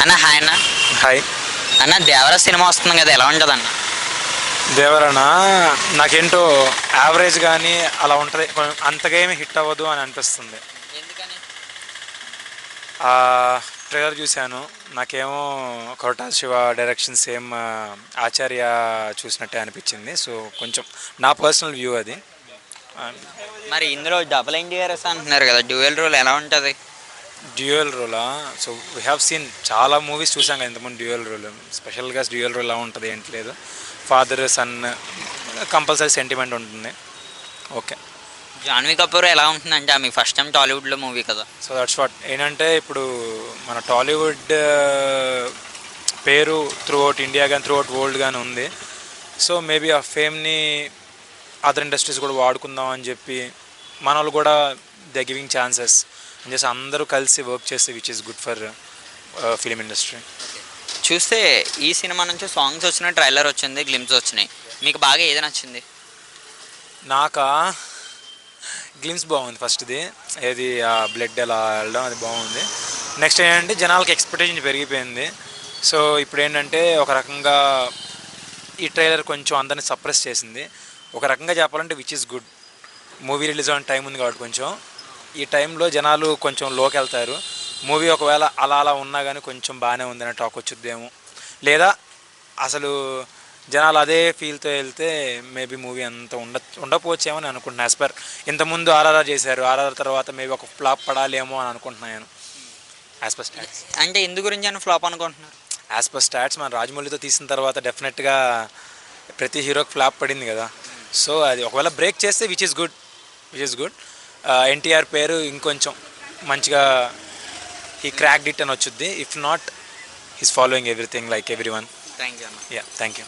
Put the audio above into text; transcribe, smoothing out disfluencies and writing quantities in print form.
అన్న హాయ్ అన్న. హాయ్. అన్న దేవరా సినిమా వస్తుంది కదా, ఎలా ఉంటుంది అన్న? దేవరనా నాకేంటో యావరేజ్ కానీ అలా ఉంటుంది, అంతగా ఏమి హిట్ అవ్వదు అని అనిపిస్తుంది. ఎందుకని? ట్రైలర్ చూశాను, నాకేమో కొరటాల శివ డైరెక్షన్ సేమ్ ఆచార్య చూసినట్టే అనిపించింది. సో కొంచెం నా పర్సనల్ వ్యూ అది. మరి ఇందులో డబుల్ ఎన్టీఆర్ఎస్ అంటున్నారు కదా, డ్యూయల్ రోల్ ఎలా ఉంటుంది? డ్యూయల్ రోలా? సో వీ హ్యావ్ సీన్ చాలా మూవీస్ చూసాం కదా ఇంతకుముందు డ్యూయల్ రోల్. స్పెషల్గా డ్యూయల్ రోల్ ఎలా ఉంటుంది ఏంటి లేదు, ఫాదర్ సన్ కంపల్సరీ సెంటిమెంట్ ఉంటుంది. ఓకే. జాన్వీ కపూర్ ఎలా ఉంటుందంటే ఆమె ఫస్ట్ టైం టాలీవుడ్లో మూవీ కదా. సో దట్స్ వాట్ ఏంటంటే ఇప్పుడు మన టాలీవుడ్ పేరు త్రూ అవుట్ ఇండియా కానీ త్రూ అవుట్ వరల్డ్ కానీ ఉంది. సో మేబీ ఆ ఫేమ్ని అదర్ ఇండస్ట్రీస్ కూడా వాడుకుందాం అని చెప్పి మన వాళ్ళు కూడా దే గివింగ్ ఛాన్సెస్ అని చేసి అందరూ కలిసి వర్క్ చేస్తే which is good for film industry. చూస్తే ఈ సినిమా నుంచి సాంగ్స్ వచ్చిన ట్రైలర్ వచ్చింది, గ్లిమ్స్ వచ్చినాయి, మీకు బాగా ఏది నచ్చింది? నాకా గ్లిమ్స్ బాగుంది ఫస్ట్ది, ఏది బ్లడ్ ఎలా వెళ్ళడం అది బాగుంది. నెక్స్ట్ ఏంటంటే జనాలకి ఎక్స్పెక్టేషన్ పెరిగిపోయింది. సో ఇప్పుడు ఏంటంటే ఒక రకంగా ఈ ట్రైలర్ కొంచెం అందరిని సప్రెస్ చేసింది. ఒక రకంగా చెప్పాలంటే which is good. Movie release అవ్వడానికి టైం ఉంది కాబట్టి కొంచెం ఈ టైంలో జనాలు కొంచెం లోకి వెళ్తారు. మూవీ ఒకవేళ అలా అలా ఉన్నా కానీ కొంచెం బాగానే ఉందని టాక్ వచ్చుద్దేమో, లేదా అసలు జనాలు అదే ఫీల్తో వెళ్తే మేబీ మూవీ అంత ఉండకపోవచ్చేమో అని అనుకుంటున్నాను. యాజ్ పర్ ఇంతకుముందు ఆర్ఆర్ఆర్ చేశారు, ఆర్ఆర్ తర్వాత మేబీ ఒక ఫ్లాప్ పడాలేమో అని అనుకుంటున్నాను యాజ్ పర్ స్టాట్స్. అంటే ఎందు గురించి అని ఫ్లాప్ అనుకుంటున్నారు? యాజ్ పర్ స్టాట్స్ మన రాజమౌళితో తీసిన తర్వాత డెఫినెట్గా ప్రతి హీరోకి ఫ్లాప్ పడింది కదా. సో అది ఒకవేళ బ్రేక్ చేస్తే విచ్ ఇస్ గుడ్. ఎన్టీఆర్ పేరు ఇంకొంచెం మంచిగా హీ క్రాక్డ్ ఇట్ అని వచ్చుద్ది. If not he's following everything like everyone. Thank you అన్న. Yeah, thank you.